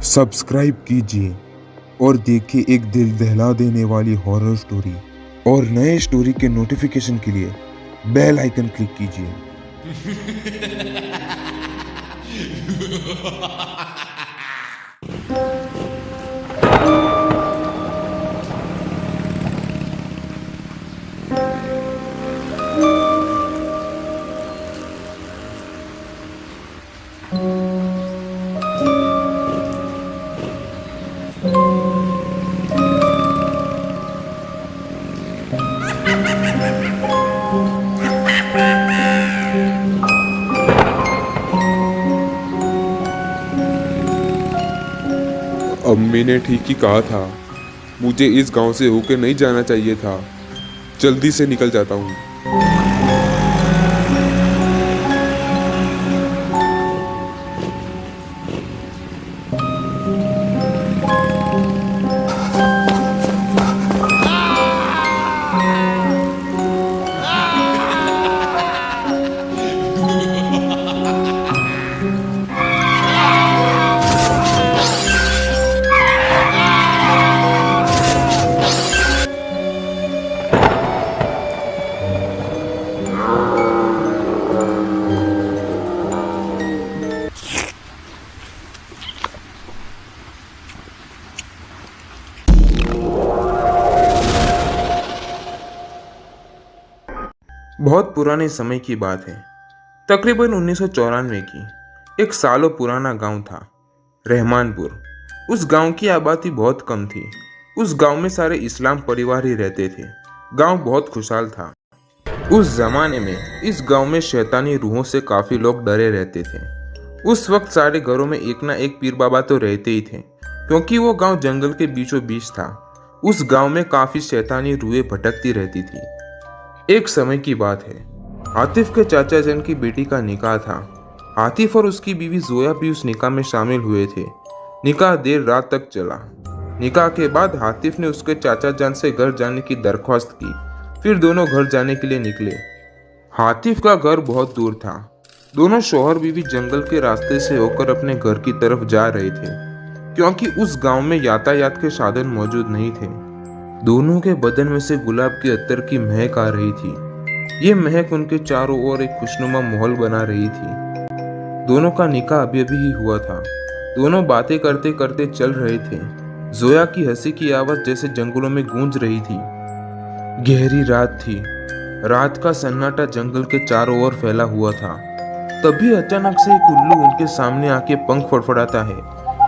Subscribe कीजिए और देखिए एक दिल दहला देने वाली हॉरर स्टोरी। और नए स्टोरी के नोटिफिकेशन के लिए बेल आइकन क्लिक कीजिए। अम्मी ने ठीक ही कहा था, मुझे इस गांव से होकर नहीं जाना चाहिए था। जल्दी से निकल जाता हूँ। बहुत पुराने समय की बात है। तकरीबन 1994 की। एक सालों पुराना गांव था, रहमानपुर। उस गांव की आबादी बहुत कम थी। उस गांव में सारे इस्लाम परिवार ही रहते थे। गांव बहुत खुशहाल था। उस जमाने में इस गांव में शैतानी रूहों से काफी लोग डरे रहते थे। उस वक्त सारे घरों में एक ना एक पीर बाबा तो रहते ही थे, क्योंकि वो गांव जंगल के बीचों बीच था। उस गांव में काफी शैतानी रूहें भटकती रहती थी। एक समय की बात है, आतिफ के चाचा जन की बेटी का निकाह था। आतिफ और उसकी बीवी जोया भी उस निकाह में शामिल हुए थे। निकाह देर रात तक चला। निकाह के बाद आतिफ ने उसके चाचा जान से घर जाने की दरख्वास्त की। फिर दोनों घर जाने के लिए निकले। आतिफ का घर बहुत दूर था। दोनों शौहर बीवी जंगल के रास्ते से होकर अपने घर की तरफ जा रहे थे, क्योंकि उस गांव में यातायात के साधन मौजूद नहीं थे। दोनों के बदन में से गुलाब के अत्तर की महक आ रही थी। ये महक उनके चारों ओर एक खुशनुमा माहौल बना रही थी। दोनों का निकाह अभी अभी ही हुआ था। दोनों बातें करते करते चल रहे थे। जोया की हंसी की आवाज जैसे जंगलों में गूंज रही थी। गहरी रात थी। रात का सन्नाटा जंगल के चारों ओर फैला हुआ था। तभी अचानक से एक उल्लू उनके सामने आके पंख फड़फड़ाता है,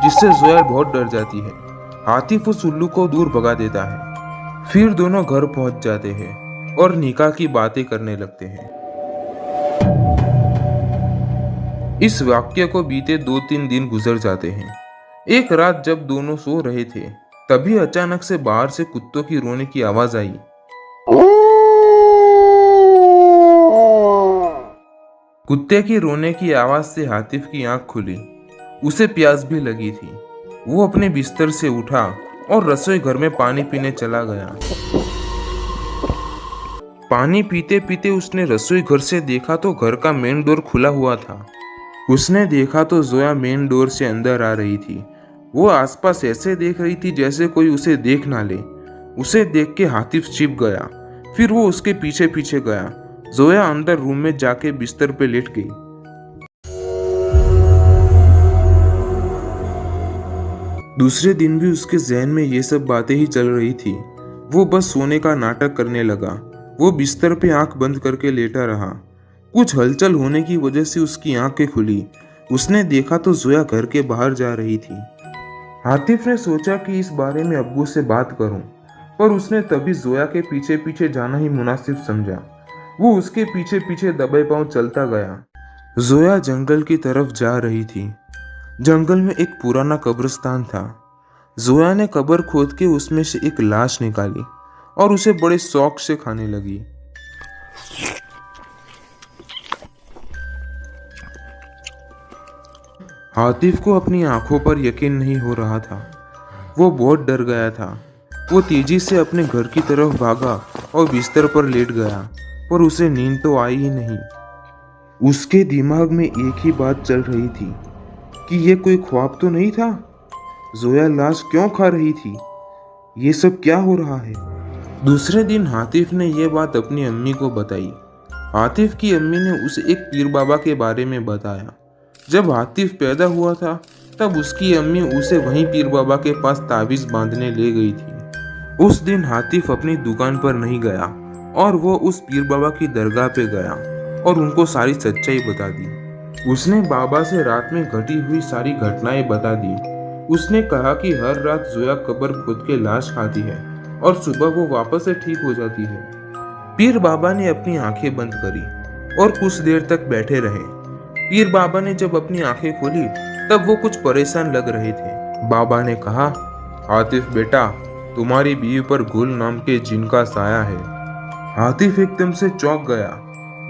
जिससे जोया बहुत डर जाती है। आतिफ उस उल्लू को दूर भगा देता है। फिर दोनों घर पहुंच जाते हैं और निकाह की बातें करने लगते हैं। इस वाक्य को बीते 2-3 दिन गुजर जाते हैं। एक रात जब दोनों सो रहे थे, तभी अचानक से बाहर से कुत्तों की रोने की आवाज आई। कुत्ते की रोने की आवाज से आतिफ की आंख खुली। उसे प्यास भी लगी थी। वो अपने बिस्तर से उठा और रसोई घर में पानी पीने चला गया। पानी पीते पीते उसने रसोई घर से देखा तो घर का मेन डोर खुला हुआ था। उसने देखा तो जोया मेन डोर से अंदर आ रही थी। वो आसपास ऐसे देख रही थी जैसे कोई उसे देख ना ले। उसे देख के आतिफ छिप गया। फिर वो उसके पीछे पीछे गया। जोया अंदर रूम में जाके बिस्तर पे लेट गई। दूसरे दिन भी उसके जहन में ये सब बातें ही चल रही थी। वो बस सोने का नाटक करने लगा। वो बिस्तर पे आंख बंद करके लेटा रहा। कुछ हलचल होने की वजह से उसकी आंखें खुली। उसने देखा तो जोया घर के बाहर जा रही थी। आतिफ ने सोचा कि इस बारे में अब्बू से बात करूं, पर उसने तभी जोया के पीछे पीछे जाना ही मुनासिब समझा। वो उसके पीछे पीछे दबे पांव चलता गया। जोया जंगल की तरफ जा रही थी। जंगल में एक पुराना कब्रिस्तान था। जोया ने कब्र खोद के उसमें से एक लाश निकाली और उसे बड़े शौक से खाने लगी। आतिफ को अपनी आंखों पर यकीन नहीं हो रहा था। वो बहुत डर गया था। वो तेजी से अपने घर की तरफ भागा और बिस्तर पर लेट गया, पर उसे नींद तो आई ही नहीं। उसके दिमाग में एक ही बात चल रही थी कि ये कोई ख्वाब तो नहीं था। जोया लाश क्यों खा रही थी? ये सब क्या हो रहा है? दूसरे दिन हातिफ ने यह बात अपनी अम्मी को बताई। हातिफ की अम्मी ने उसे एक पीर बाबा के बारे में बताया। जब हातिफ पैदा हुआ था तब उसकी अम्मी उसे वहीं पीर बाबा के पास ताबीज बांधने ले गई थी। उस दिन हातिफ अपनी दुकान पर नहीं गया और वो उस पीर बाबा की दरगाह पे गया और उनको सारी सच्चाई बता दी। उसने बाबा से रात में घटी हुई सारी घटनाएं बता दी। उसने कहा कि हर रात जोया कब्र खोद के लाश खाती है और सुबह वो वापस से ठीक हो जाती है। पीर बाबा ने अपनी आंखें बंद करी और कुछ देर तक बैठे रहे। पीर बाबा ने जब अपनी आंखें खोली तब वो कुछ परेशान लग रहे थे। बाबा ने कहा, हातिफ बेटा, तुम्हारी बीवी पर गुल नाम के जिन का साया है। हातिफ एकदम से चौंक गया।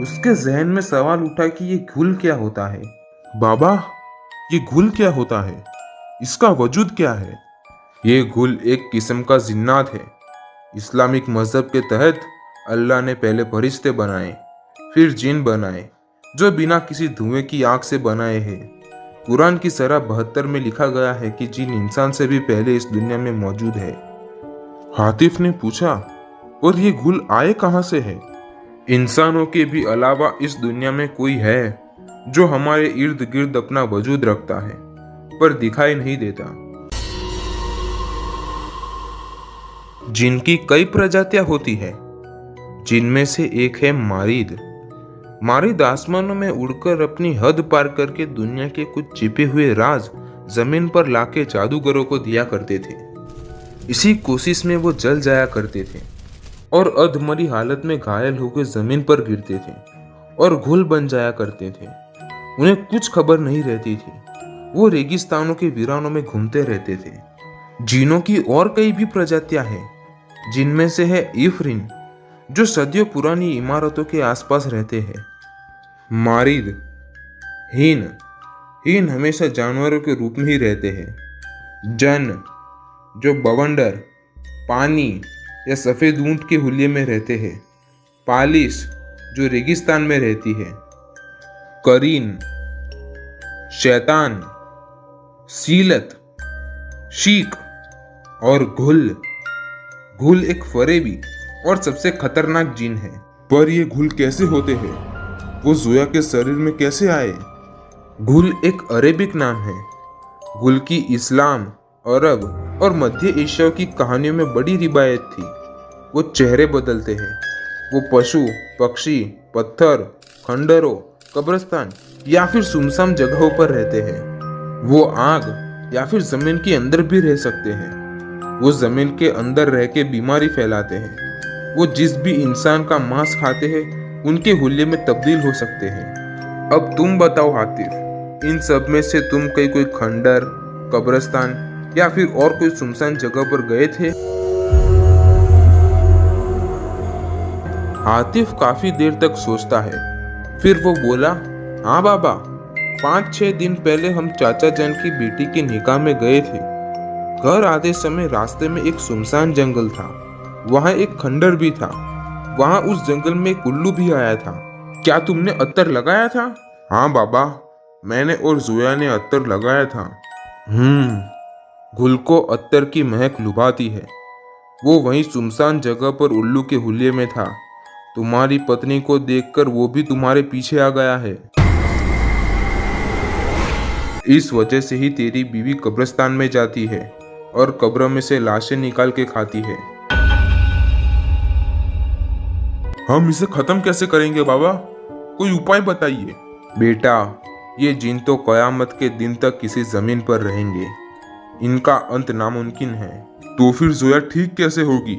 उसके जहन में सवाल उठा कि ये गुल क्या होता है। बाबा, ये गुल क्या होता है? इसका वजूद क्या है? ये गुल एक किस्म का जिन्नात है। इस्लामिक मजहब के तहत अल्लाह ने पहले फरिश्ते बनाए, फिर जिन बनाए, जो बिना किसी धुएं की आग से बनाए हैं। कुरान की सरह 72 में लिखा गया है कि जिन इंसान से भी पहले इस दुनिया में मौजूद है। हातिफ ने पूछा, और ये गुल आए कहाँ से है? इंसानों के भी अलावा इस दुनिया में कोई है जो हमारे इर्द गिर्द अपना वजूद रखता है पर दिखाई नहीं देता। जिनकी कई प्रजातियां होती है, जिनमें से एक है मारिद। मारिद आसमानों में उड़कर अपनी हद पार करके दुनिया के कुछ छिपे हुए राज जमीन पर लाके जादूगरों को दिया करते थे। इसी कोशिश में वो जल जाया करते थे और अधमरी हालत में घायल होकर जमीन पर गिरते थे और घुल बन जाया करते थे। उन्हें कुछ खबर नहीं रहती थी। वो रेगिस्तानों के वीरानों में घूमते रहते थे। जीनों की और कई भी प्रजातियां हैं, जिनमें से है इफ्रिन, जो सदियों पुरानी इमारतों के आसपास रहते हैं। मारिद, हीन हमेशा जानवरों के रूप में ही रहते हैं। जन, जो बवंडर, पानी या सफेद ऊंट के हुलिये में रहते हैं। पालिश, जो रेगिस्तान में रहती है। करीन, शैतान, सीलत, शीक और घुल एक फरेबी और सबसे खतरनाक जिन है। पर ये घुल कैसे होते हैं? वो जोया के शरीर में कैसे आए? घुल एक अरेबिक नाम है। घुल की इस्लाम, अरब और मध्य एशिया की कहानियों में बड़ी रिवायत थी। वो चेहरे बदलते हैं। वो पशु, पक्षी, पत्थर, खंडरों, कब्रिस्तान या फिर सुनसान जगहों पर रहते हैं। वो आग या फिर जमीन के अंदर भी रह सकते हैं। वो जमीन के अंदर रह के बीमारी फैलाते हैं। वो जिस भी इंसान का मांस खाते हैं उनके हुलिये में तब्दील हो सकते हैं। अब तुम बताओ हातिफ, इन सब में से तुम कोई खंडर, कब्रिस्तान या फिर और कोई सुनसान जगह पर गए थे? हातिफ काफी देर तक सोचता है। फिर वो बोला, हाँ बाबा, 5-6 दिन पहले हम चाचा जान की बेटी के निकाह में गए थे। घर आते समय रास्ते में एक सुनसान जंगल था। वहाँ एक खंडर भी था। वहाँ उस जंगल में एक उल्लू भी आया था। क्या तुमने अत्तर लगाया था? हाँ बाबा, मैंने और जोया ने अत्तर लगाया था। घुल को अत्तर की महक लुभाती है। वो वहीं सुनसान जगह पर उल्लू के हुलिये में था। तुम्हारी पत्नी को देखकर वो भी तुम्हारे पीछे आ गया है। इस वजह से ही तेरी बीवी कब्रिस्तान में जाती है और कब्र में से लाशें निकाल के खाती है। हम इसे खत्म कैसे करेंगे बाबा? कोई उपाय बताइए। बेटा, ये जिन तो कयामत के दिन तक किसी जमीन पर रहेंगे। इनका अंत नामुमकिन है। तो फिर जोया ठीक कैसे होगी?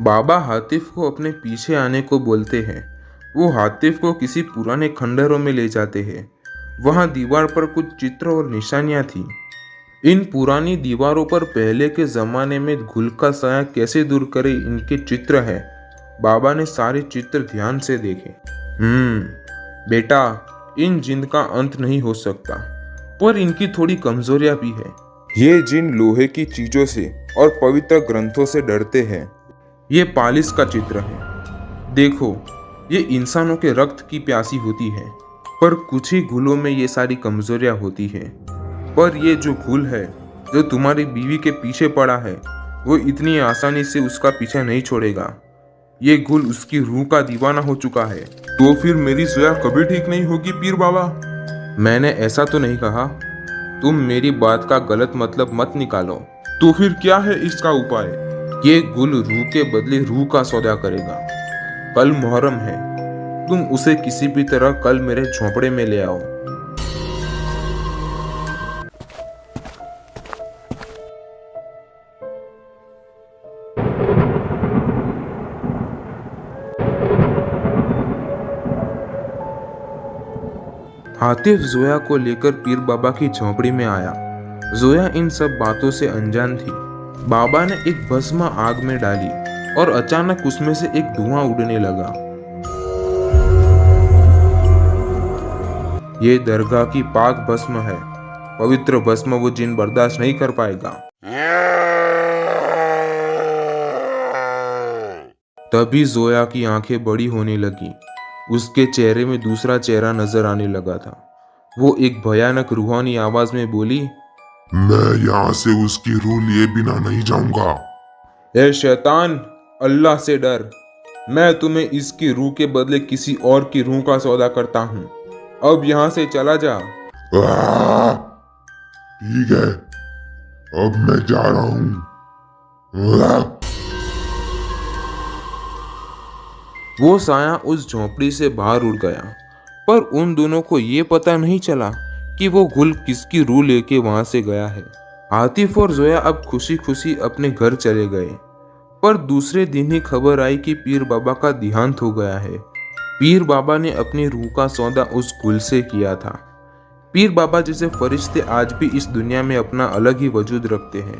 बाबा हातिफ को अपने पीछे आने को बोलते हैं। वो हातिफ को किसी पुराने खंडरों में ले जाते हैं। वहां दीवार पर कुछ चित्र और निशानियां थी। इन पुरानी दीवारों पर पहले के जमाने में घुल का साया कैसे दूर करे, इनके चित्र है। बाबा ने सारे चित्र ध्यान से देखे। बेटा, इन जिन का अंत नहीं हो सकता, पर इनकी थोड़ी कमजोरियां भी है। ये जिन लोहे की चीजों से और पवित्र ग्रंथों से डरते हैं। ये पालिस का चित्र है। देखो, ये इंसानों के रक्त की प्यासी होती है। पर कुछ ही घुलों में ये सारी कमजोरियां होती हैं। पर ये जो घुल है जो तुम्हारी बीवी के पीछे पड़ा है, वो इतनी आसानी से उसका पीछा नहीं छोड़ेगा। ये घुल उसकी रूह का दीवाना हो चुका है। तो फिर मेरी जोया कभी ठीक नहीं होगी पीर बाबा? मैंने ऐसा तो नहीं कहा। तुम मेरी बात का गलत मतलब मत निकालो। तो फिर क्या है इसका उपाय? ये गुल रूह के बदले रूह का सौदा करेगा। कल मुहर्रम है, तुम उसे किसी भी तरह कल मेरे झोंपड़े में ले आओ। हातिफ जोया को लेकर पीर बाबा की झोंपड़ी में आया। जोया इन सब बातों से अनजान थी। बाबा ने एक भस्म आग में डाली और अचानक उसमें से एक धुआं उड़ने लगा। ये दरगाह की पाक भस्म है। पवित्र भस्म वो जिन बर्दाश्त नहीं कर पाएगा। तभी जोया की आंखें बड़ी होने लगी। उसके चेहरे में दूसरा चेहरा नजर आने लगा था। वो एक भयानक रूहानी आवाज में बोली, मैं यहाँ से उसकी रूह लिए बिना नहीं जाऊंगा। ए शैतान, अल्लाह से डर। मैं तुम्हें इसकी रूह के बदले किसी और की रूह का सौदा करता हूँ। अब यहाँ से चला जा। ठीक है, अब मैं जा रहा हूँ। वो साया उस झोंपड़ी से बाहर उड़ गया, पर उन दोनों को ये पता नहीं चला कि वो गुल किसकी रूह लेके वहां से गया है। आतिफ और जोया अब खुशी खुशी अपने घर चले गए, पर दूसरे दिन ही खबर आई कि पीर बाबा का देहांत हो गया है। पीर बाबा ने अपनी रूह का सौदा उस गुल से किया था। पीर बाबा जैसे फरिश्ते आज भी इस दुनिया में अपना अलग ही वजूद रखते हैं।